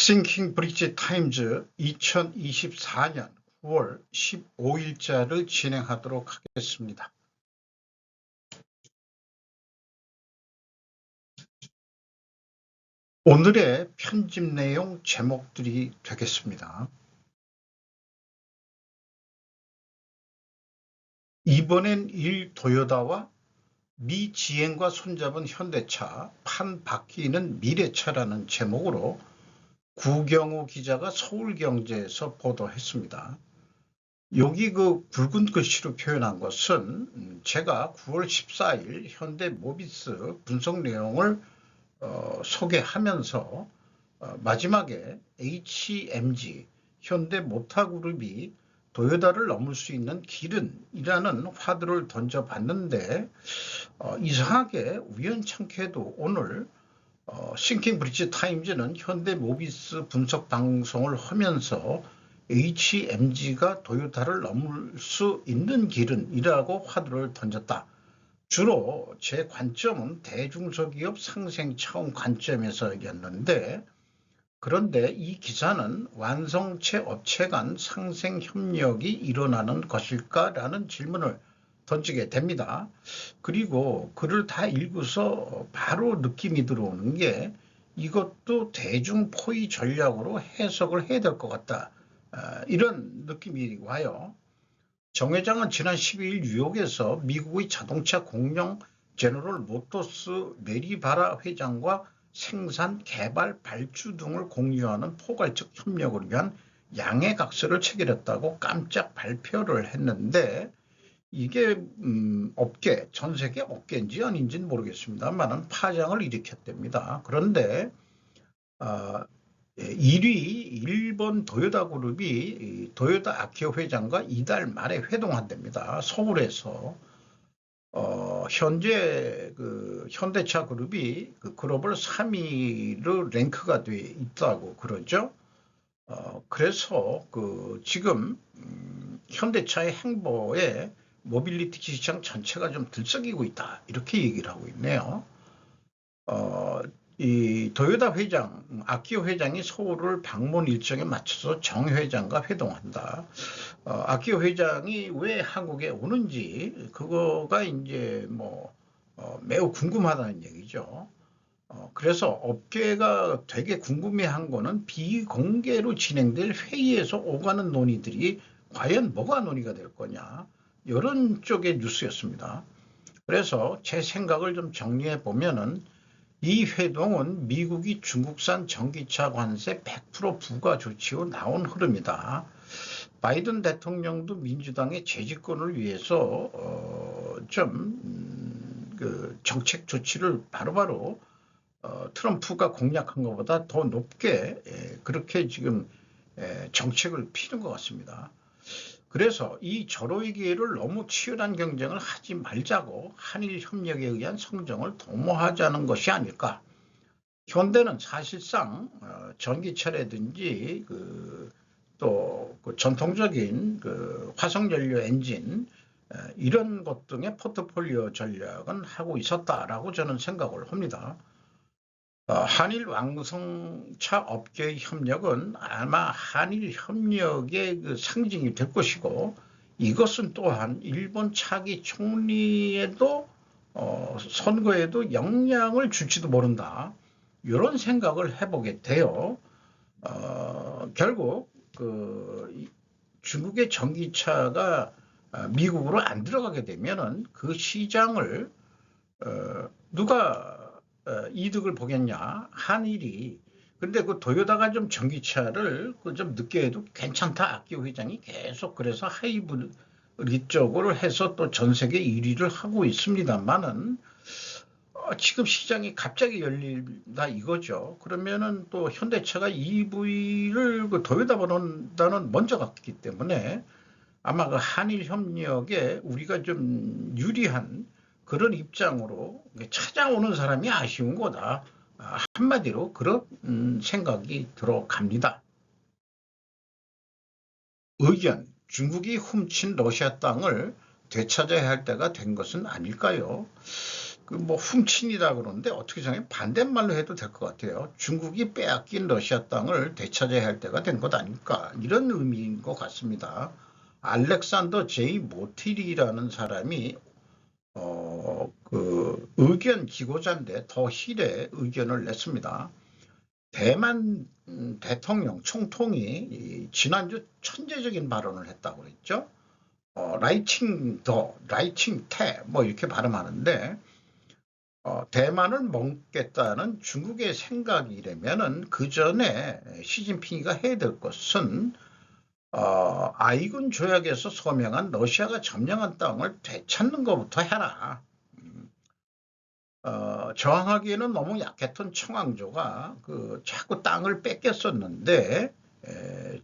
싱킹 브릿지 타임즈 2024년 9월 15일자를 진행하도록 하겠습니다. 오늘의 편집 내용 제목들이 되겠습니다. 이번엔 일토요다와 미 지행과 손잡은 현대차, 판 바뀌는 미래차라는 제목으로 구경호 기자가 서울경제에서 보도했습니다. 여기 그 굵은 글씨로 표현한 것은 제가 9월 14일 현대 모비스 분석 내용을 소개하면서 마지막에 HMG 현대모타그룹이 도요다를 넘을 수 있는 길은 이라는 화두를 던져봤는데 이상하게 우연찮게도 오늘 싱킹 브릿지 타임즈는 현대모비스 분석 방송을 하면서 HMG가 도요타를 넘을 수 있는 길은 이라고 화두를 던졌다. 주로 제 관점은 대중소기업 상생 차원 관점에서였는데, 그런데 이 기사는 완성체 업체 간 상생 협력이 일어나는 것일까라는 질문을 던지게 됩니다. 그리고 글을 다 읽어서 바로 느낌이 들어오는 게 이것도 대중 포위 전략으로 해석을 해야 될 것 같다. 이런 느낌이 와요. 정 회장은 지난 12일 뉴욕에서 미국의 자동차 공룡 제너럴 모터스 메리 바라 회장과 생산, 개발, 발주 등을 공유하는 포괄적 협력을 위한 양해각서를 체결했다고 깜짝 발표를 했는데, 이게 업계, 전 세계 업계인지 아닌지는 모르겠습니다만 파장을 일으켰답니다. 그런데 1위 일본 도요다 그룹이 도요다 아키오 회장과 이달 말에 회동한답니다. 서울에서. 현재 그 현대차 그룹이 그 글로벌 3위로 랭크가 돼 있다고 그러죠. 그래서 그 지금 현대차의 행보에 모빌리티 시장 전체가 좀 들썩이고 있다, 이렇게 얘기를 하고 있네요. 이 도요다 회장, 아키오 회장이 서울을 방문 일정에 맞춰서 정 회장과 회동한다. 아키오 회장이 왜 한국에 오는지 그거가 이제 뭐 매우 궁금하다는 얘기죠. 그래서 업계가 되게 궁금해한 거는 비공개로 진행될 회의에서 오가는 논의들이 과연 뭐가 논의가 될 거냐, 이런 쪽의 뉴스였습니다. 그래서 제 생각을 좀 정리해 보면은 이 회동은 미국이 중국산 전기차 관세 100% 부과 조치로 나온 흐름이다. 바이든 대통령도 민주당의 재집권을 위해서 그 정책 조치를 바로바로 트럼프가 공약한 것보다 더 높게 그렇게 지금 정책을 피는 것 같습니다. 그래서 이 절호의 기회를 너무 치열한 경쟁을 하지 말자고 한일 협력에 의한 성정을 도모하자는 것이 아닐까. 현대는 사실상 전기차라든지 또 그 전통적인 그 화석연료 엔진 이런 것 등의 포트폴리오 전략은 하고 있었다라고 저는 생각을 합니다. 한일 왕성차 업계의 협력은 아마 한일 협력의 그 상징이 될 것이고, 이것은 또한 일본 차기 총리에도 선거에도 영향을 줄지도 모른다, 이런 생각을 해보게 돼요. 결국 그 중국의 전기차가 미국으로 안 들어가게 되면은 그 시장을 누가 이득을 보겠냐, 한일이. 근데 그 도요다가 좀 전기차를 좀 늦게 해도 괜찮다, 아키오 회장이 계속 그래서 하이브리드 쪽으로 해서 또 전 세계 1위를 하고 있습니다만은 지금 시장이 갑자기 열린다 이거죠. 그러면은 또 현대차가 EV를 그 도요다보다는 먼저 갔기 때문에 아마 그 한일 협력에 우리가 좀 유리한 그런 입장으로 찾아오는 사람이 아쉬운 거다. 한마디로 그런 생각이 들어갑니다. 의견, 중국이 훔친 러시아 땅을 되찾아야 할 때가 된 것은 아닐까요? 그 뭐 훔친이다 그러는데 어떻게 생각해? 반대말로 해도 될 것 같아요. 중국이 빼앗긴 러시아 땅을 되찾아야 할 때가 된 것 아닐까 이런 의미인 것 같습니다. 알렉산더 제이 모틸이라는 사람이 그 의견 기고자인데 더 힐의 의견을 냈습니다. 대만 대통령 총통이 지난주 천재적인 발언을 했다고 그랬죠. 라이칭 태, 뭐 이렇게 발음하는데, 대만을 먹겠다는 중국의 생각이라면은 그 전에 시진핑이가 해야 될 것은, 아이군 조약에서 서명한 러시아가 점령한 땅을 되찾는 것부터 해라. 저항하기에는 너무 약했던 청왕조가 그 자꾸 땅을 뺏겼었는데,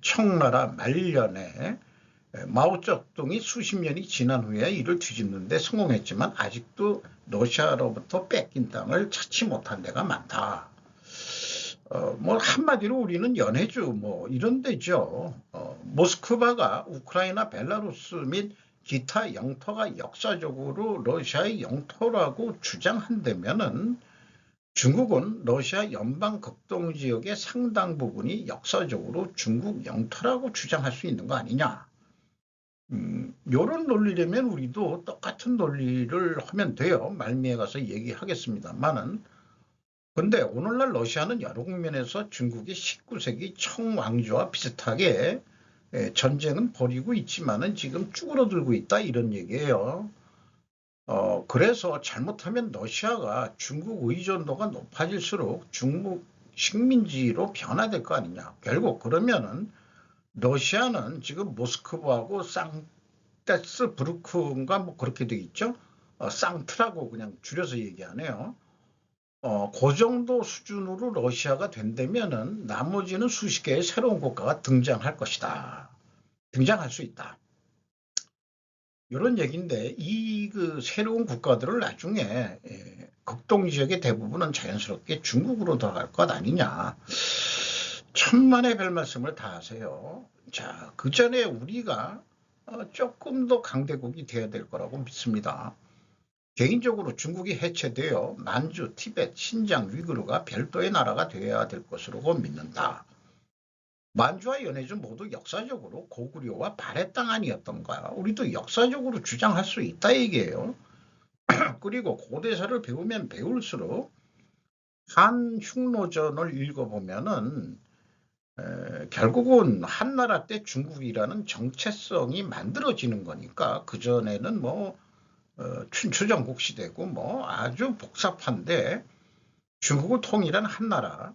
청나라 말년에 마오쩌둥이 수십 년이 지난 후에 이를 뒤집는데 성공했지만 아직도 러시아로부터 뺏긴 땅을 찾지 못한 데가 많다. 뭐 한마디로 우리는 연해주 뭐 이런 데죠. 모스크바가 우크라이나, 벨라루스 및 기타 영토가 역사적으로 러시아의 영토라고 주장한다면은 중국은 러시아 연방 극동 지역의 상당 부분이 역사적으로 중국 영토라고 주장할 수 있는 거 아니냐. 요런 논리라면 우리도 똑같은 논리를 하면 돼요. 말미에 가서 얘기하겠습니다만은. 근데 오늘날 러시아는 여러 국면에서 중국이 19세기 청왕조와 비슷하게 전쟁은 벌이고 있지만은 지금 쭈그러들고 있다 이런 얘기예요. 그래서 잘못하면 러시아가 중국 의존도가 높아질수록 중국 식민지로 변화될 거 아니냐. 결국 그러면은 러시아는 지금 모스크바하고 상테스부르크인가 뭐 그렇게 돼 있죠. 상트라고 그냥 줄여서 얘기하네요. 그 정도 수준으로 러시아가 된다면은 나머지는 수십 개의 새로운 국가가 등장할 것이다. 등장할 수 있다. 이런 얘기인데 이 그 새로운 국가들을 나중에 극동 지역의 대부분은 자연스럽게 중국으로 들어갈 것 아니냐. 천만의 별 말씀을 다 하세요. 자, 그 전에 우리가 조금 더 강대국이 돼야 될 거라고 믿습니다. 개인적으로 중국이 해체되어 만주, 티베트, 신장, 위구르가 별도의 나라가 되어야 될 것으로 믿는다. 만주와 연해주 모두 역사적으로 고구려와 발해 땅 아니었던가. 우리도 역사적으로 주장할 수 있다 얘기예요. 그리고 고대사를 배우면 배울수록 한흉노전을 읽어보면은 결국은 한나라 때 중국이라는 정체성이 만들어지는 거니까 그 전에는 뭐 춘추전국 시대고 뭐 아주 복잡한데 중국을 통일한 한나라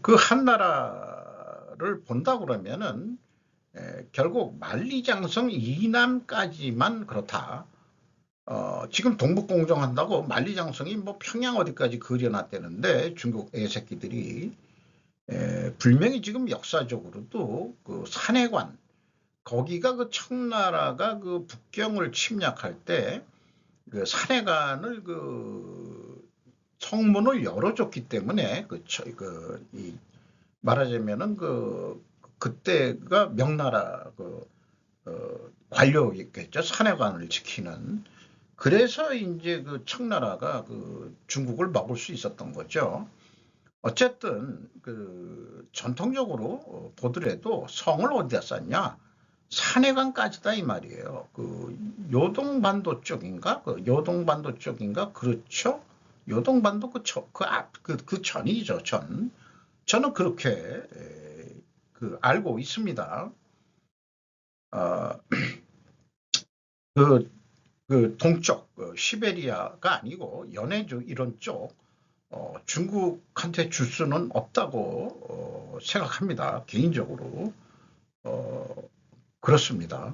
그 한나라를 본다 그러면은 결국 만리장성 이남까지만 그렇다. 지금 동북공정한다고 만리장성이 뭐 평양 어디까지 그려놨다는데 중국 애새끼들이 분명히 지금 역사적으로도 그 산해관 거기가 그 청나라가 그 북경을 침략할 때 그 산해관을 그 성문을 열어줬기 때문에 말하자면은 그때가 명나라 관료였겠죠. 산해관을 지키는. 그래서 이제 그 청나라가 그 중국을 먹을 수 있었던 거죠. 어쨌든 그 전통적으로 보더라도 성을 어디다 쌓냐? 산해관까지다 이 말이에요. 그 요동반도 쪽인가? 그 요동반도 쪽인가? 그렇죠? 요동반도 그 전이죠, 전. 저는 그렇게 알고 있습니다. 그 동쪽 시베리아가 아니고 연해주 이런 쪽 중국한테 줄 수는 없다고 생각합니다. 개인적으로 그렇습니다.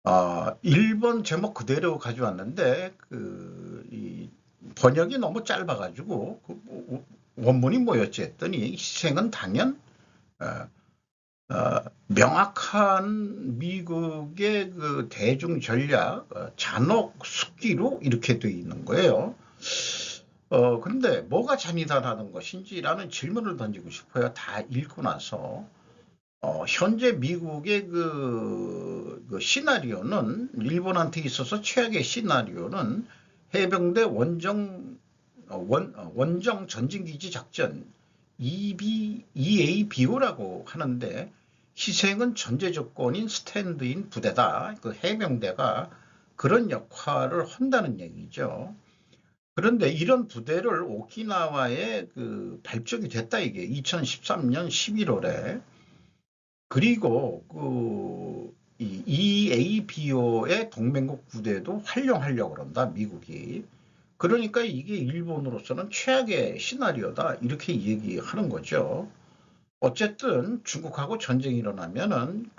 1번 제목 그대로 가져왔는데 이 번역이 너무 짧아가지고 원문이 뭐였지 했더니 희생은 당연 명확한 미국의 그 대중 전략 잔혹 숙기로 이렇게 돼 있는 거예요. 근데 뭐가 잔인하다는 것인지라는 질문을 던지고 싶어요. 다 읽고 나서 현재 미국의 그 시나리오는 일본한테 있어서 최악의 시나리오는 해병대 원정 전진기지 작전 EABO라고 하는데 희생은 전제 조건인 스탠드인 부대다. 그 해병대가 그런 역할을 한다는 얘기죠. 그런데 이런 부대를 오키나와에 그 발족이 됐다 이게 2013년 11월에 그리고 이 EABO의 동맹국 부대도 활용하려고 그런다 미국이. 그러니까 이게 일본으로서는 최악의 시나리오다 이렇게 얘기하는 거죠. 어쨌든 중국하고 전쟁이 일어나면은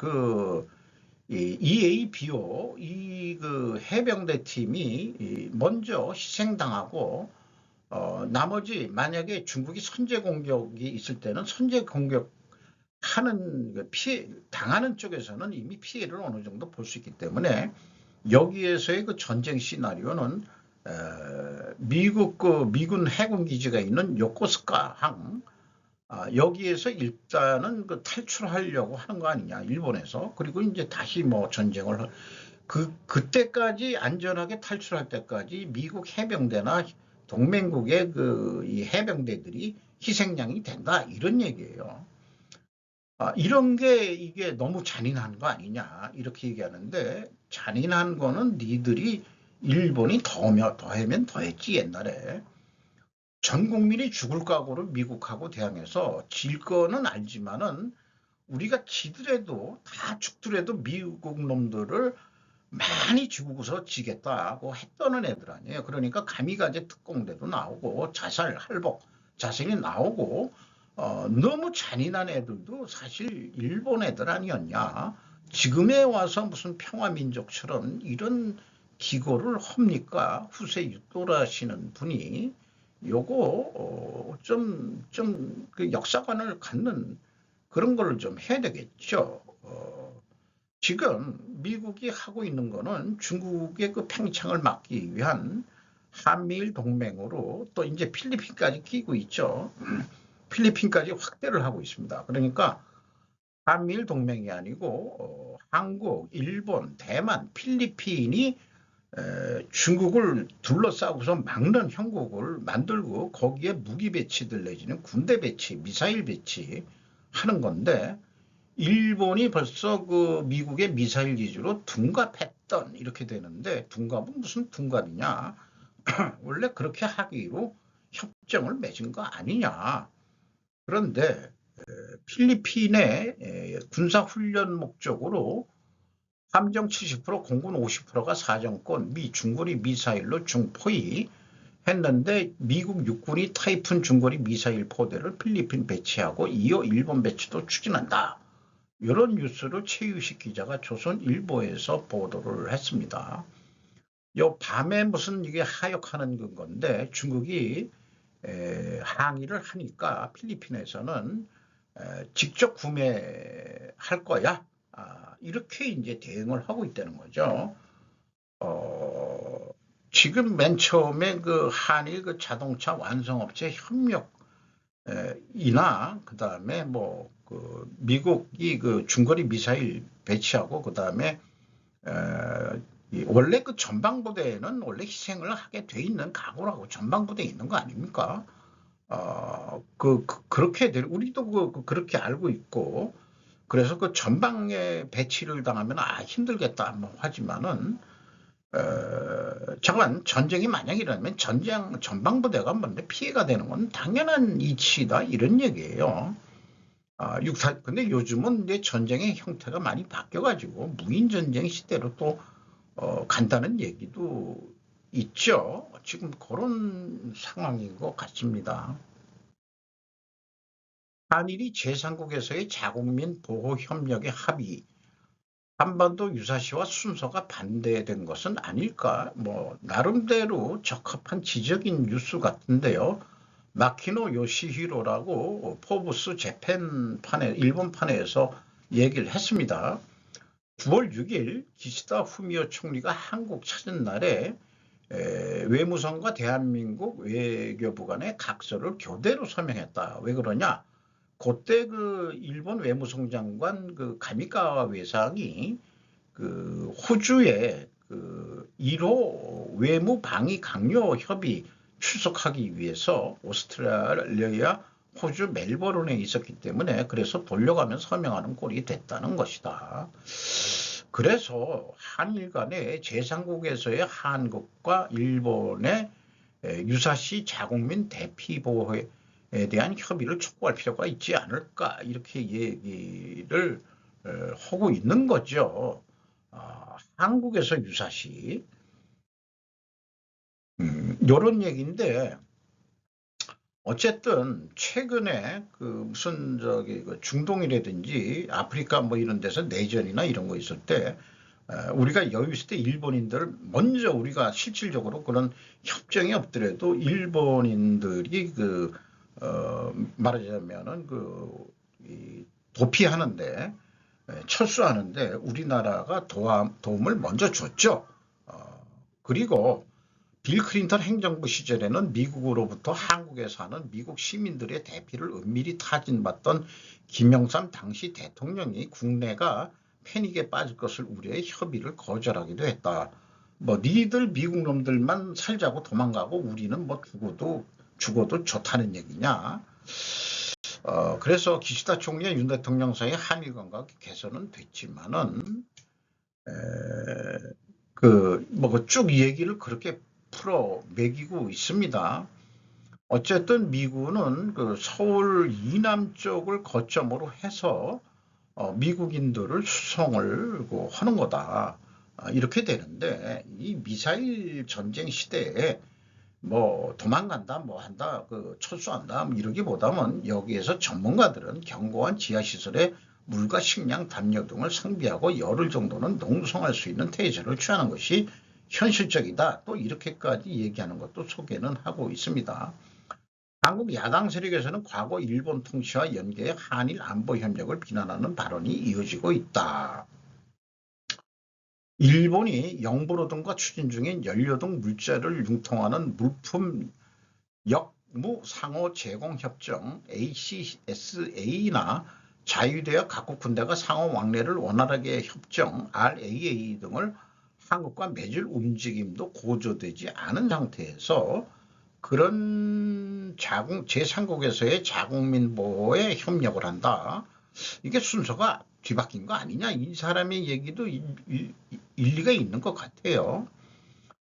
이 EABO 그 해병대 팀이 먼저 희생당하고 나머지 만약에 중국이 선제 공격이 있을 때는 선제 공격하는 당하는 쪽에서는 이미 피해를 어느 정도 볼 수 있기 때문에 여기에서의 그 전쟁 시나리오는 미군 해군 기지가 있는 요코스카 항 여기에서 일단은 그 탈출하려고 하는 거 아니냐 일본에서. 그리고 이제 다시 뭐 전쟁을 그때까지 안전하게 탈출할 때까지 미국 해병대나 동맹국의 이 해병대들이 희생양이 된다 이런 얘기예요. 이런 게 이게 너무 잔인한 거 아니냐 이렇게 얘기하는데 잔인한 거는 니들이 일본이 더하면 더했지. 옛날에 전 국민이 죽을 각오로 미국하고 대항해서 질 거는 알지만은 우리가 지더라도 다 죽더라도 미국 놈들을 많이 죽고서 지겠다고 했던 애들 아니에요. 그러니까 가미가제 특공대도 나오고 자살 할복 자신이 나오고 너무 잔인한 애들도 사실 일본 애들 아니었냐. 지금에 와서 무슨 평화민족처럼 이런 기고를 합니까? 후세 육도라시는 분이 요거 그 역사관을 갖는 그런 걸 좀 해야 되겠죠. 지금 미국이 하고 있는 거는 중국의 그 팽창을 막기 위한 한미일 동맹으로 또 이제 필리핀까지 끼고 있죠. 필리핀까지 확대를 하고 있습니다. 그러니까 한미일 동맹이 아니고 한국, 일본, 대만, 필리핀이 중국을 둘러싸고서 막는 형국을 만들고 거기에 무기 배치들 내지는 군대 배치, 미사일 배치 하는 건데 일본이 벌써 그 미국의 미사일 기지로 둔갑했던 이렇게 되는데 둔갑은 무슨 둔갑이냐. 원래 그렇게 하기로 협정을 맺은 거 아니냐. 그런데 필리핀의 군사훈련 목적으로 함정 70%, 공군 50%가 사정권, 중거리 미사일로 중포위 했는데 미국 육군이 타이푼 중거리 미사일 포대를 필리핀 배치하고 이어 일본 배치도 추진한다. 이런 뉴스를 최유식 기자가 조선일보에서 보도를 했습니다. 요 밤에 무슨 이게 하역하는 건데 중국이 항의를 하니까 필리핀에서는 직접 구매할 거야. 이렇게 이제 대응을 하고 있다는 거죠. 지금 맨 처음에 그 한일 그 자동차 완성업체 협력이나 그 다음에 뭐 그 미국이 그 중거리 미사일 배치하고 그 다음에 원래 그 전방부대에는 원래 희생을 하게 돼 있는 각오라고 전방부대에 있는 거 아닙니까? 그렇게 우리도 그렇게 알고 있고 그래서 그 전방에 배치를 당하면 힘들겠다 뭐 하지만은 잠깐 전쟁이 만약 일어나면 전방부대가 먼저 피해가 되는 건 당연한 이치다 이런 얘기예요. 근데 요즘은 이제 전쟁의 형태가 많이 바뀌어가지고 무인전쟁 시대로 또 간다는 얘기도 있죠. 지금 그런 상황인 것 같습니다. 한일이 제3국에서의 자국민 보호 협력의 합의, 한반도 유사시와 순서가 반대된 것은 아닐까? 뭐 나름대로 적합한 지적인 뉴스 같은데요. 마키노 요시히로라고 포브스 재팬판에 일본판에서 얘기를 했습니다. 9월 6일 기시다 후미오 총리가 한국 찾은 날에 외무성과 대한민국 외교부 간의 각서를 교대로 서명했다. 왜 그러냐? 그때 그 일본 외무성장관 그 가미카와 외상이 그 호주의 그 1호 외무 방위 강요 협의 출석하기 위해서 오스트레일리아, 호주 멜버른에 있었기 때문에 그래서 돌려가면 서명하는 꼴이 됐다는 것이다. 그래서 한일 간의 제3국에서의 한국과 일본의 유사시 자국민 대피 보호에 대한 협의를 촉구할 필요가 있지 않을까 이렇게 얘기를 하고 있는 거죠. 한국에서 유사시 이런 얘기인데 어쨌든 최근에 그 무슨 저기 그 중동이라든지 아프리카 뭐 이런 데서 내전이나 이런 거 있을 때 우리가 여유 있을 때 일본인들을 먼저 우리가 실질적으로 그런 협정이 없더라도 일본인들이 그 말하자면은 도피하는데 철수하는데 우리나라가 도움을 먼저 줬죠. 그리고 빌 클린턴 행정부 시절에는 미국으로부터 한국에 사는 미국 시민들의 대피를 은밀히 타진받던 김영삼 당시 대통령이 국내가 패닉에 빠질 것을 우려해 협의를 거절하기도 했다. 뭐 니들 미국 놈들만 살자고 도망가고 우리는 뭐 죽어도 좋다는 얘기냐. 그래서 기시다 총리와 윤 대통령 사이 한일 관계가 개선은 됐지만은 쭉 얘기를 그렇게 풀어 매기고 있습니다. 어쨌든 미군은 그 서울 이남 쪽을 거점으로 해서 미국인들을 수송을 하는 거다. 이렇게 되는데 이 미사일 전쟁 시대에 뭐 도망간다 뭐 한다 그 철수한다 뭐 이러기보다는 여기에서 전문가들은 견고한 지하시설에 물과 식량 담요 등을 상비하고 열흘 정도는 농성할 수 있는 태세를 취하는 것이 현실적이다. 또 이렇게까지 얘기하는 것도 소개는 하고 있습니다. 한국 야당 세력에서는 과거 일본 통치와 연계해 한일 안보 협력을 비난하는 발언이 이어지고 있다. 일본이 영부로 등과 추진 중인 연료 등 물자를 융통하는 물품 역무 상호 제공 협정 ACSA나 자유대여 각국 군대가 상호 왕래를 원활하게 협정 RAA 등을 한국과 맺을 움직임도 고조되지 않은 상태에서 그런 제3국에서의 자국민 보호에 협력을 한다. 이게 순서가 뒤바뀐 거 아니냐. 이 사람의 얘기도 일리가 있는 것 같아요.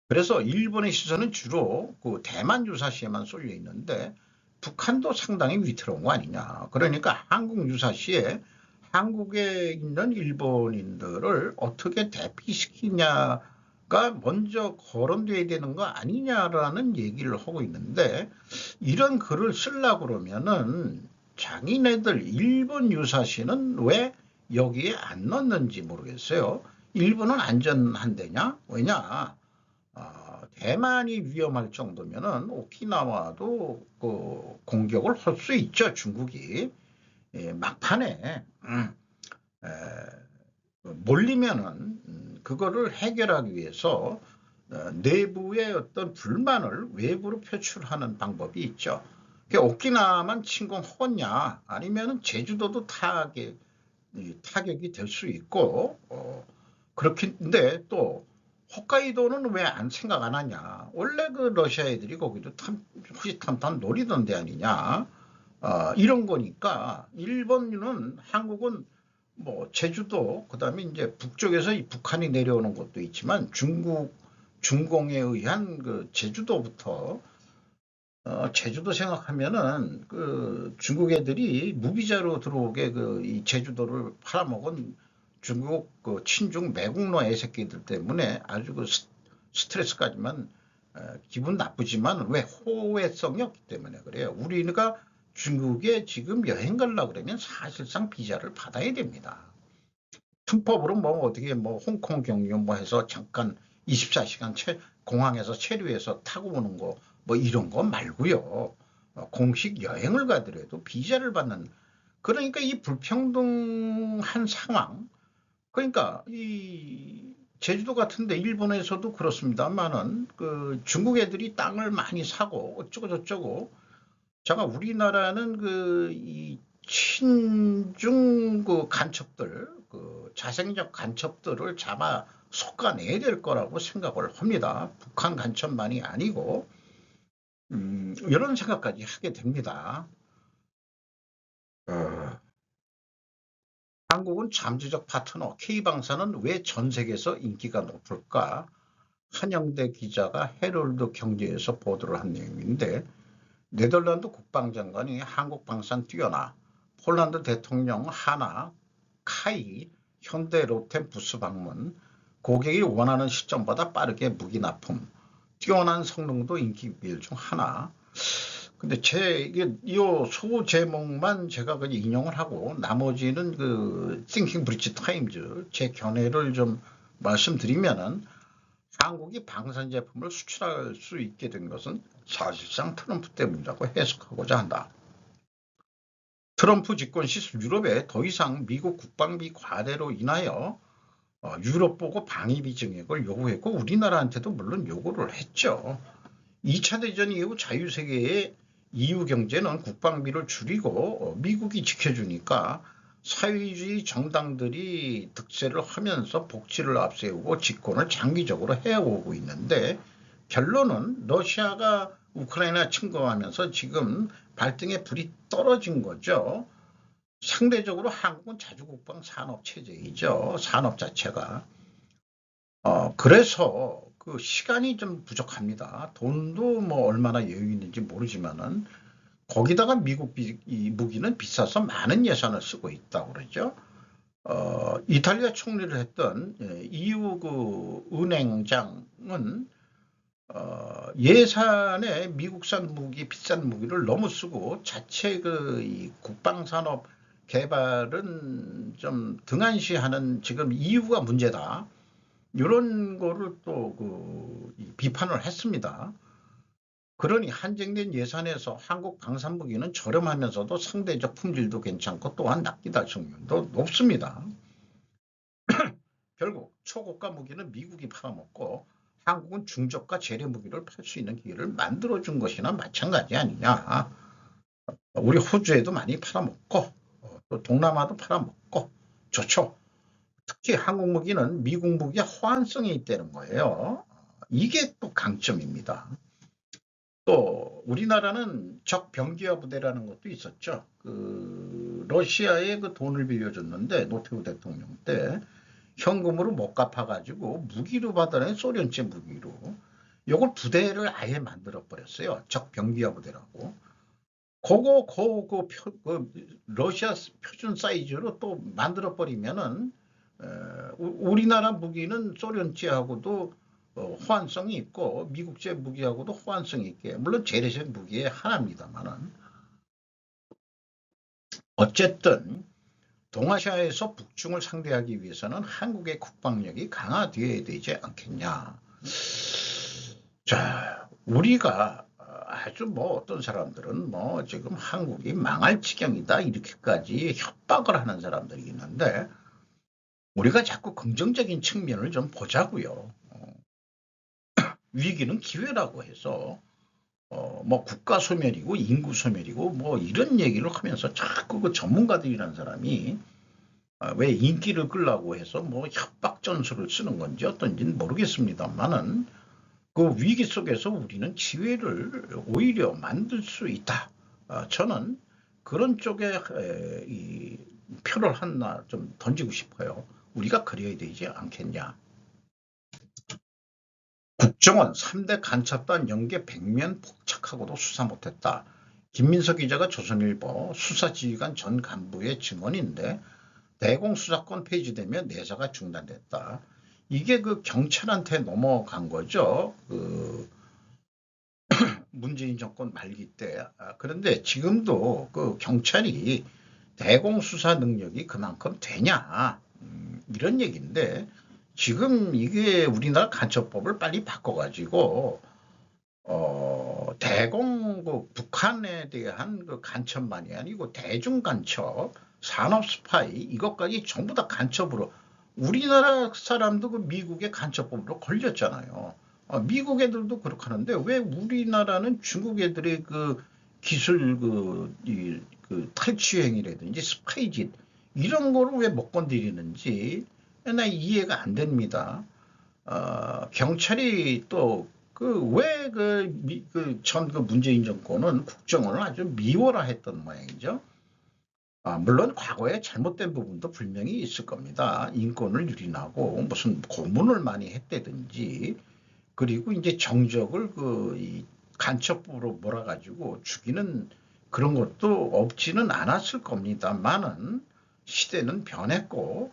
그래서 일본의 시선은 주로 그 대만 유사시에만 쏠려 있는데 북한도 상당히 위태로운 거 아니냐. 그러니까 한국 유사시에 한국에 있는 일본인들을 어떻게 대피시키냐가 먼저 거론돼야 되는 거 아니냐라는 얘기를 하고 있는데 이런 글을 쓰려고 그러면은 자기네들 일본 유사시는 왜 여기에 안 넣는지 모르겠어요. 일본은 안전한데냐? 왜냐? 대만이 위험할 정도면은 오키나와도 그 공격을 할 수 있죠. 중국이 막판에 몰리면은 그거를 해결하기 위해서 내부의 어떤 불만을 외부로 표출하는 방법이 있죠. 오키나와만 침공하냐 아니면은 제주도도 타격이 될 수 있고 그렇긴데 또 홋카이도는 왜 생각 안 하냐. 원래 그 러시아 애들이 거기도 호시탐탐 노리던 데 아니냐. 이런 거니까 일본은 한국은 뭐 제주도 그다음에 이제 북쪽에서 북한이 내려오는 것도 있지만 중공에 의한 그 제주도부터 제주도 생각하면은 그 중국 애들이 무비자로 들어오게 이 제주도를 팔아먹은 중국 그 친중 매국노 애새끼들 때문에 아주 그 스트레스까지만 기분 나쁘지만 왜 호외성이 없기 때문에 그래요. 우리가 중국에 지금 여행 가려고 그러면 사실상 비자를 받아야 됩니다. 편법으로 뭐 어떻게 뭐 홍콩 경유 뭐 해서 잠깐 24시간 공항에서 체류해서 타고 오는 거 뭐 이런 거 말고요. 공식 여행을 가더라도 비자를 받는 그러니까 이 불평등한 상황 그러니까 이 제주도 같은데 일본에서도 그렇습니다만은 그 중국 애들이 땅을 많이 사고 어쩌고 저쩌고 제가 우리나라는 이 친중 그 간첩들, 그 자생적 간첩들을 잡아 솎아내야 될 거라고 생각을 합니다. 북한 간첩만이 아니고 이런 생각까지 하게 됩니다. 한국은 잠재적 파트너 K방사는 왜 전 세계에서 인기가 높을까? 한영대 기자가 헤럴드 경제에서 보도를 한 내용인데, 네덜란드 국방장관이 한국 방산 뛰어나, 폴란드 대통령 하나 카이 현대 롯데 부스 방문, 고객이 원하는 시점보다 빠르게 무기 납품, 뛰어난 성능도 인기 비율 중 하나. 근데 이 소 제목만 제가 그냥 인용을 하고 나머지는 그 띵킹 브릿지 타임즈 제 견해를 좀 말씀드리면은, 한국이 방산 제품을 수출할 수 있게 된 것은 사실상 트럼프 때문이라고 해석하고자 한다. 트럼프 집권 시 유럽에 더 이상 미국 국방비 과대로 인하여 유럽 보고 방위비 증액을 요구했고, 우리나라한테도 물론 요구를 했죠. 2차 대전 이후 자유세계의 EU 경제는 국방비를 줄이고 미국이 지켜주니까 사회주의 정당들이 득세를 하면서 복지를 앞세우고 집권을 장기적으로 해오고 있는데, 결론은 러시아가 우크라이나 침공하면서 지금 발등에 불이 떨어진 거죠. 상대적으로 한국은 자주국방 산업 체제이죠. 산업 자체가. 그래서 그 시간이 좀 부족합니다. 돈도 뭐 얼마나 여유 있는지 모르지만은, 거기다가 미국 이 무기는 비싸서 많은 예산을 쓰고 있다고 그러죠. 이탈리아 총리를 했던 EU 그 은행장은 예산에 미국산 무기, 비싼 무기를 너무 쓰고 자체 이 국방산업 개발은 좀 등한시하는 지금 EU가 문제다. 이런 거를 또 비판을 했습니다. 그러니 한정된 예산에서 한국 방산무기는 저렴하면서도 상대적 품질도 괜찮고 또한 납기 달성률도 높습니다. 결국 초고가 무기는 미국이 팔아먹고 한국은 중저가 재래 무기를 팔 수 있는 기회를 만들어준 것이나 마찬가지 아니냐. 우리 호주에도 많이 팔아먹고 또 동남아도 팔아먹고 좋죠. 특히 한국 무기는 미국 무기와 호환성이 있다는 거예요. 이게 또 강점입니다. 또 우리나라는 적병기화 부대라는 것도 있었죠. 그 러시아에 그 돈을 빌려줬는데 노태우 대통령 때 현금으로 못 갚아가지고 무기로 받아낸 소련제 무기로 요걸 부대를 아예 만들어 버렸어요. 적병기화 부대라고. 그 러시아 표준 사이즈로 또 만들어 버리면은 우리나라 무기는 소련제하고도 호환성이 있고 미국제 무기하고도 호환성이 있게, 물론 재래식 무기의 하나입니다만은, 어쨌든 동아시아에서 북중을 상대하기 위해서는 한국의 국방력이 강화되어야 되지 않겠냐. 자, 우리가 아주 뭐 어떤 사람들은 뭐 지금 한국이 망할 지경이다 이렇게까지 협박을 하는 사람들이 있는데, 우리가 자꾸 긍정적인 측면을 좀 보자고요. 위기는 기회라고 해서 뭐 국가 소멸이고 인구 소멸이고 뭐 이런 얘기를 하면서 자꾸 그 전문가들이라는 사람이 왜 인기를 끌라고 해서 뭐 협박 전술을 쓰는 건지 어떤지는 모르겠습니다만은, 그 위기 속에서 우리는 기회를 오히려 만들 수 있다. 저는 그런 쪽에 이 표를 하나 좀 던지고 싶어요. 우리가 그래야 되지 않겠냐. 국정원 3대 간첩단 연계 100면 폭착하고도 수사 못했다. 김민석 기자가 조선일보 수사지휘관 전 간부의 증언인데, 대공수사권 폐지되면 내사가 중단됐다. 이게 그 경찰한테 넘어간 거죠. 그 문재인 정권 말기 때. 그런데 지금도 그 경찰이 대공수사 능력이 그만큼 되냐, 이런 얘기인데, 지금 이게 우리나라 간첩법을 빨리 바꿔가지고 대공 그 북한에 대한 그 간첩만이 아니고 대중 간첩, 산업 스파이 이것까지 전부 다 간첩으로, 우리나라 사람도 그 미국의 간첩법으로 걸렸잖아요. 미국 애들도 그렇게 하는데 왜 우리나라는 중국 애들의 그 기술 그 탈취행위라든지 스파이짓 이런 거를 왜 못 건드리는지 나 이해가 안 됩니다. 경찰이 또 왜 전 문재인 정권은 국정원을 아주 미워라 했던 모양이죠. 물론 과거에 잘못된 부분도 분명히 있을 겁니다. 인권을 유린하고 무슨 고문을 많이 했다든지, 그리고 이제 정적을 이 간첩부로 몰아가지고 죽이는 그런 것도 없지는 않았을 겁니다만은 시대는 변했고,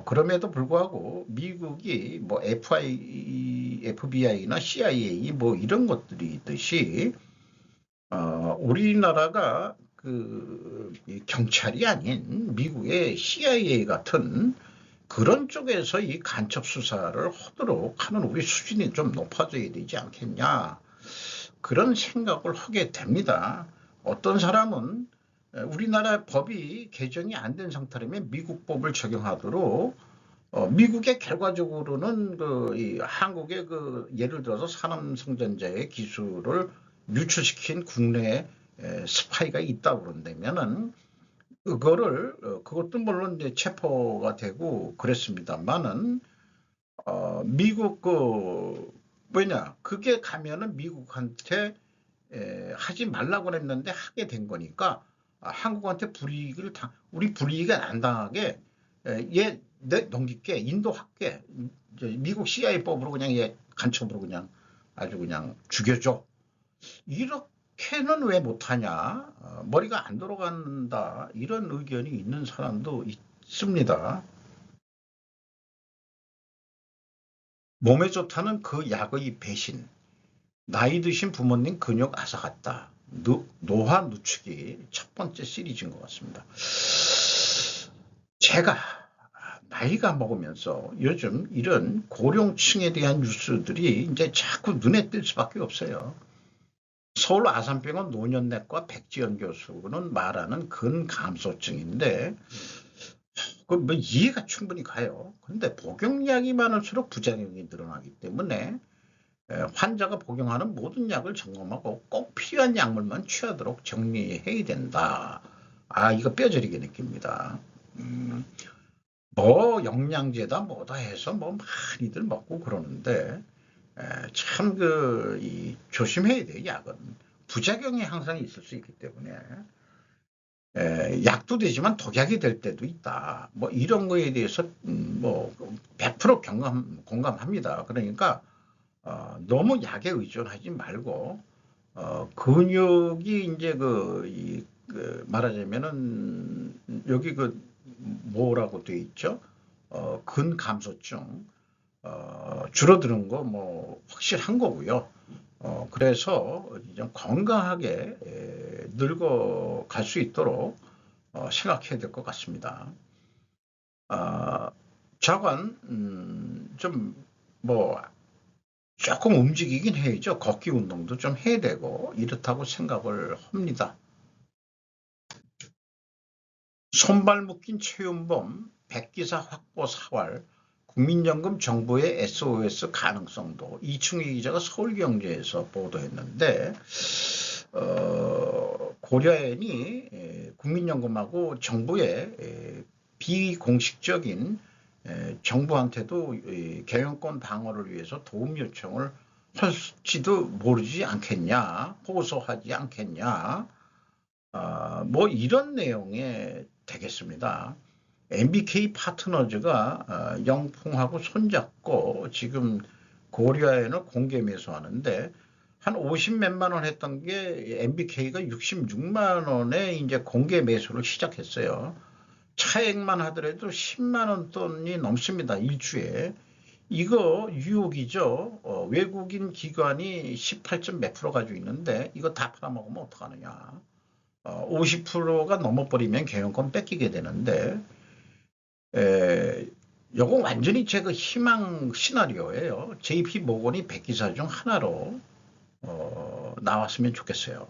그럼에도 불구하고 미국이 뭐 FBI나 CIA 뭐 이런 것들이 있듯이 우리나라가 이 경찰이 아닌 미국의 CIA 같은 그런 쪽에서 이 간첩 수사를 하도록 하는 우리 수준이 좀 높아져야 되지 않겠냐, 그런 생각을 하게 됩니다. 어떤 사람은 우리나라 법이 개정이 안 된 상태라면 미국 법을 적용하도록 미국의 결과적으로는 이 한국의 예를 들어서 산업성전자의 기술을 유출시킨 국내 스파이가 있다고 그런다면은 그것도 물론 이제 체포가 되고 그랬습니다만은 미국 왜냐 그게 가면은 미국한테 하지 말라고 했는데 하게 된 거니까 한국한테 우리 불이익을 안 당하게 얘 넘길게, 인도할게, 미국 CIA 법으로 그냥 얘 간첩으로 그냥 아주 그냥 죽여줘. 이렇게는 왜 못하냐? 머리가 안 돌아간다, 이런 의견이 있는 사람도 있습니다. 몸에 좋다는 그 약의 배신, 나이 드신 부모님 근육 앗아갔다, 노화 누축이 첫 번째 시리즈인 것 같습니다. 제가 나이가 먹으면서 요즘 이런 고령층에 대한 뉴스들이 이제 자꾸 눈에 띌 수밖에 없어요. 서울 아산병원 노년내과 백지연 교수는 말하는 근감소증인데 뭐 이해가 충분히 가요. 그런데 복용량이 많을수록 부작용이 늘어나기 때문에 환자가 복용하는 모든 약을 점검하고 꼭 필요한 약물만 취하도록 정리해야 된다. 이거 뼈저리게 느낍니다. 뭐 영양제다 뭐다 해서 뭐 많이들 먹고 그러는데 참 조심해야 돼요. 약은 부작용이 항상 있을 수 있기 때문에 약도 되지만 독약이 될 때도 있다. 뭐 이런 거에 대해서 뭐 100% 공감합니다. 그러니까 너무 약에 의존하지 말고 근육이 이제 말하자면은 여기 뭐라고 돼 있죠? 근감소증 줄어드는 거 뭐 확실한 거고요. 그래서 좀 건강하게 늙어갈 수 있도록 생각해야 될 것 같습니다. 자관 좀뭐 조금 움직이긴 해야죠. 걷기 운동도 좀 해야 되고 이렇다고 생각을 합니다. 손발 묶인 최윤범, 백기사 확보 사활, 국민연금 정부의 SOS 가능성도, 이충희 기자가 서울경제에서 보도했는데 고려인이 국민연금하고 정부의 비공식적인 정부한테도 경영권 방어를 위해서 도움 요청을 할지도 모르지 않겠냐, 호소하지 않겠냐, 뭐 이런 내용에 되겠습니다. MBK 파트너즈가 영풍하고 손잡고 지금 고려아연을 공개 매수하는데 한 50몇만 원 했던 게 MBK가 66만 원에 이제 공개 매수를 시작했어요. 차액만 하더라도 10만 원 돈이 넘습니다. 일주에. 이거 유혹이죠. 외국인 기관이 18점 몇 프로 가지고 있는데 이거 다 팔아먹으면 어떡하느냐. 50%가 넘어버리면 경영권 뺏기게 되는데 요거 완전히 제 희망 시나리오예요. JP 모건이 100기사 중 하나로 나왔으면 좋겠어요.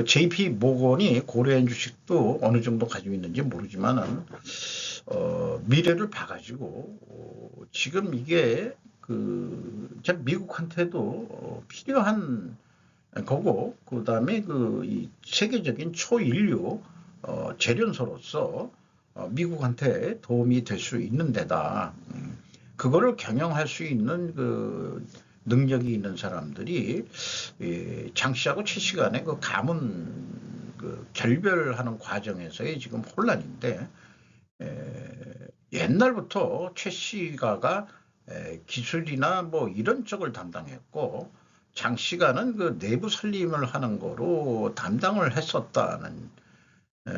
JP 모건이 고려인 주식도 어느 정도 가지고 있는지 모르지만은 미래를 봐가지고 지금 이게 미국한테도 필요한 거고, 그다음에 이 세계적인 초인류 재련소로서 미국한테 도움이 될 수 있는 데다. 그거를 경영할 수 있는 그 능력이 있는 사람들이 장 씨하고 최 씨 간의 그 가문 결별하는 과정에서의 지금 혼란인데, 옛날부터 최 씨가가 기술이나 뭐 이런 쪽을 담당했고, 장 씨가는 그 내부 살림을 하는 거로 담당을 했었다는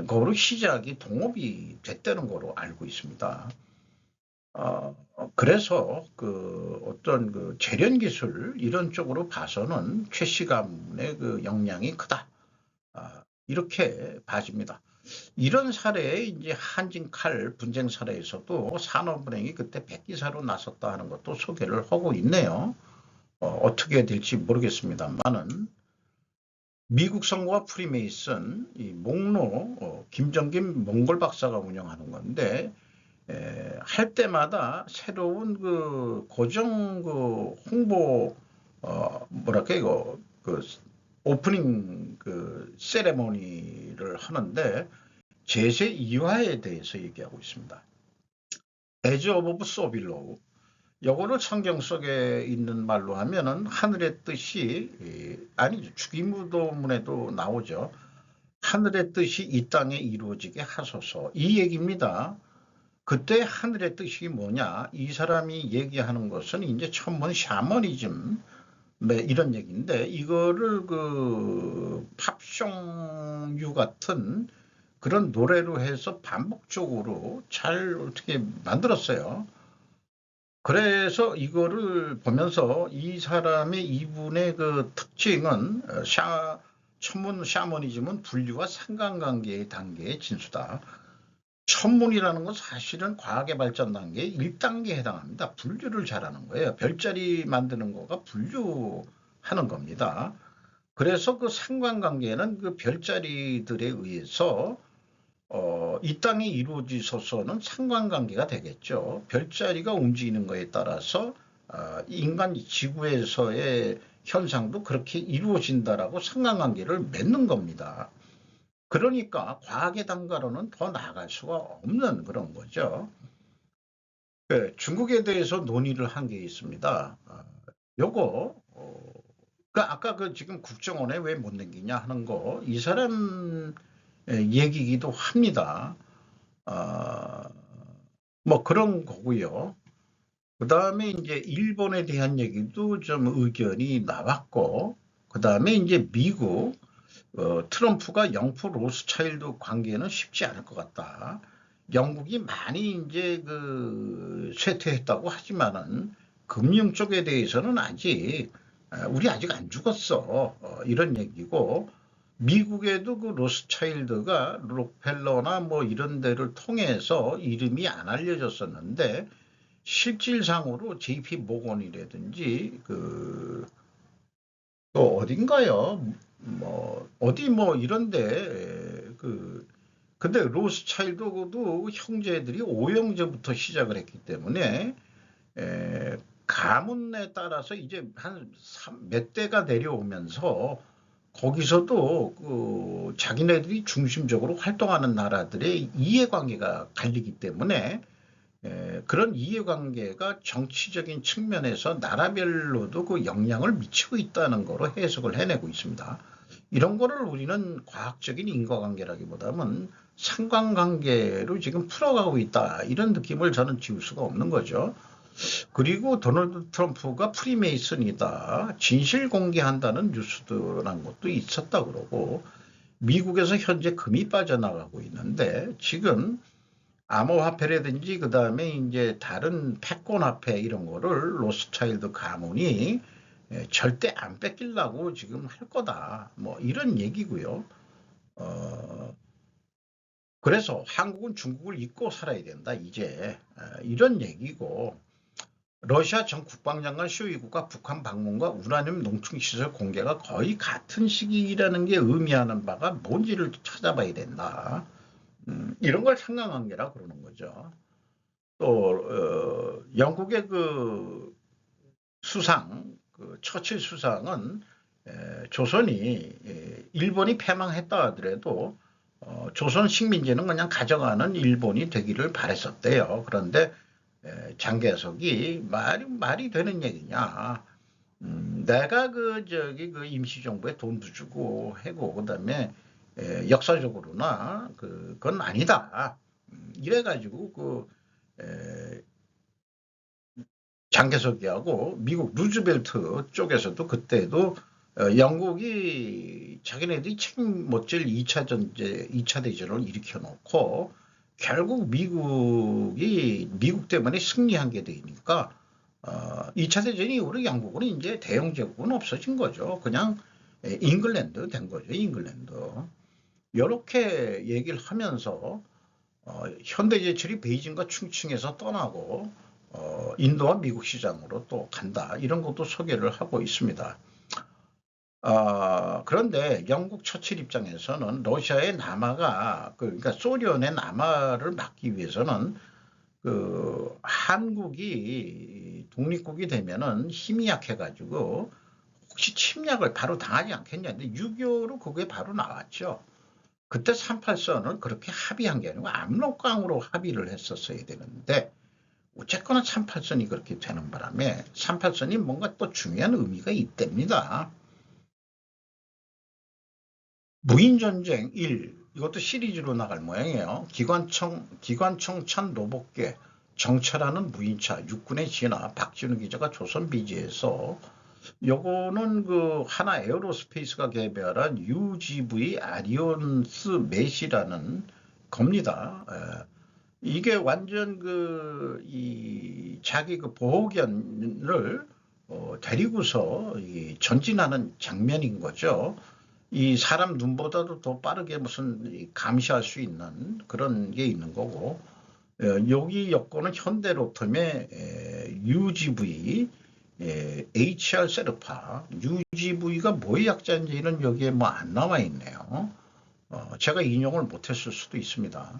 거로 시작이 동업이 됐다는 거로 알고 있습니다. 그래서 그 어떤 그 재련 기술 이런 쪽으로 봐서는 최 씨 가문의 그 역량이 크다. 이렇게 봐집니다. 이런 사례에 이제 한진칼 분쟁 사례에서도 산업은행이 그때 백기사로 나섰다 하는 것도 소개를 하고 있네요. 어떻게 될지 모르겠습니다만은 미국 선거와 프리메이슨, 이 목로 김정김 몽골 박사가 운영하는 건데, 할 때마다 새로운 그 고정 그 홍보 뭐랄까 이거 그 오프닝 그 세레모니를 하는데 제세 이화에 대해서 얘기하고 있습니다. 에즈 오브 소빌로우. 요거를 성경 속에 있는 말로 하면은 하늘의 뜻이 아니 주기무도문에도 나오죠. 하늘의 뜻이 이 땅에 이루어지게 하소서. 이 얘기입니다. 그때 하늘의 뜻이 뭐냐? 이 사람이 얘기하는 것은 이제 천문 샤머니즘 이런 얘기인데 이거를 그 팝송유 같은 그런 노래로 해서 반복적으로 잘 어떻게 만들었어요. 그래서 이거를 보면서 이 사람의 이분의 그 특징은 천문 샤머니즘은 분류와 상관관계의 단계의 진수다. 천문이라는 건 사실은 과학의 발전 단계 1단계에 해당합니다. 분류를 잘하는 거예요. 별자리 만드는 거가 분류하는 겁니다. 그래서 그 상관관계는 그 별자리들에 의해서 이 땅이 이루어지소서는 상관관계가 되겠죠. 별자리가 움직이는 거에 따라서 인간 지구에서의 현상도 그렇게 이루어진다라고 상관관계를 맺는 겁니다. 그러니까 과학의 단가로는 더 나아갈 수가 없는 그런 거죠. 중국에 대해서 논의를 한 게 있습니다. 요거 아까 그 지금 국정원에 왜 못 넘기냐 하는 거 이 사람 얘기기도 합니다. 뭐 그런 거고요. 그 다음에 이제 일본에 대한 얘기도 좀 의견이 나왔고, 그 다음에 이제 미국 트럼프가 영프 로스차일드 관계는 쉽지 않을 것 같다. 영국이 많이 이제 그 쇠퇴했다고 하지만은 금융 쪽에 대해서는 아직 우리 아직 안 죽었어. 이런 얘기고 미국에도 그 로스차일드가 록펠러나 뭐 이런 데를 통해서 이름이 안 알려졌었는데 실질상으로 JP 모건이라든지 또 어딘가요? 뭐 어디 뭐 이런데 근데 로스차일드도 형제들이 오형제부터 시작을 했기 때문에 가문에 따라서 이제 한 몇 대가 내려오면서 거기서도 자기네들이 중심적으로 활동하는 나라들의 이해관계가 갈리기 때문에 그런 이해관계가 정치적인 측면에서 나라별로도 그 영향을 미치고 있다는 거로 해석을 해내고 있습니다. 이런 거를 우리는 과학적인 인과관계라기보다는 상관관계로 지금 풀어가고 있다. 이런 느낌을 저는 지울 수가 없는 거죠. 그리고 도널드 트럼프가 프리메이슨이다. 진실 공개한다는 뉴스들한 것도 있었다 그러고 미국에서 현재 금이 빠져나가고 있는데 지금 암호화폐라든지 그 다음에 이제 다른 패권화폐 이런 거를 로스차일드 가문이 절대 안 뺏기려고 지금 할 거다. 뭐 이런 얘기고요. 그래서 한국은 중국을 잊고 살아야 된다. 이제 이런 얘기고 러시아 전 국방장관 쇼이구가 북한 방문과 우라늄 농축시설 공개가 거의 같은 시기라는 게 의미하는 바가 뭔지를 찾아봐야 된다. 이런 걸 상관관계라 그러는 거죠. 또 영국의 그 수상, 그 처칠 수상은 조선이 일본이 패망했다 하더라도 조선 식민지는 그냥 가져가는 일본이 되기를 바랬었대요. 그런데 장개석이 말이 되는 얘기냐? 내가 그 임시정부에 돈도 주고 해고 그다음에 역사적으로나 그건 아니다. 이래가지고 장개석이하고 미국 루즈벨트 쪽에서도 그때도 영국이 자기네들이 책 못 질 2차 대전을 일으켜 놓고 결국 미국 때문에 승리한 게 되니까 2차 대전 이후로 영국은 이제 대영 제국은 없어진 거죠. 그냥 잉글랜드 된 거죠. 잉글랜드. 이렇게 얘기를 하면서 현대제철이 베이징과 충칭에서 떠나고 인도와 미국 시장으로 또 간다. 이런 것도 소개를 하고 있습니다. 그런데 영국 처칠 입장에서는 러시아의 남하가 그러니까 소련의 남하를 막기 위해서는 한국이 독립국이 되면은 힘이 약해가지고 혹시 침략을 바로 당하지 않겠냐. 근데 6.25로 그게 바로 나왔죠. 그때 38선을 그렇게 합의한 게 아니고 압록강으로 합의를 했었어야 되는데 어쨌거나 38선이 그렇게 되는 바람에 38선이 뭔가 또 중요한 의미가 있답니다. 무인전쟁 1 이것도 시리즈로 나갈 모양이에요. 기관총 찬 로봇계 정찰하는 무인차 육군의 진화 박진우 기자가 조선비지에서 요거는 하나 에어로스페이스가 개발한 UGV 아리온스 맷이라는 겁니다. 이게 완전 자기 보호견을 데리고서 전진하는 장면인 거죠. 이 사람 눈보다도 더 빠르게 무슨 감시할 수 있는 그런 게 있는 거고, 여기 여권은 현대로템의 UGV HR 세르파, UGV가 뭐의 약자인지는 여기에 뭐 안 나와 있네요. 제가 인용을 못했을 수도 있습니다.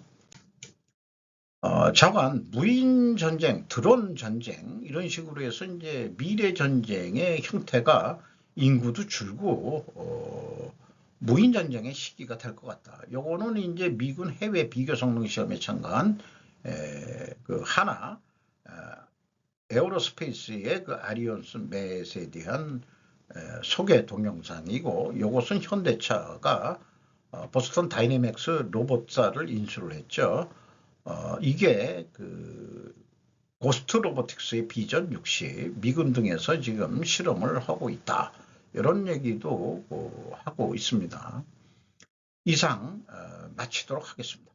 자관, 무인 전쟁, 드론 전쟁 이런 식으로 해서 이제 미래 전쟁의 형태가 인구도 줄고 무인 전쟁의 시기가 될 것 같다. 요거는 이제 미군 해외 비교 성능 시험에 참가한 하나 에어로스페이스의 아리온스 맷에 대한 소개 동영상이고, 요것은 현대차가 보스턴 다이내믹스 로봇사를 인수를 했죠. 이게 고스트 로보틱스의 비전 60 미군 등에서 지금 실험을 하고 있다. 이런 얘기도 하고 있습니다. 이상 마치도록 하겠습니다.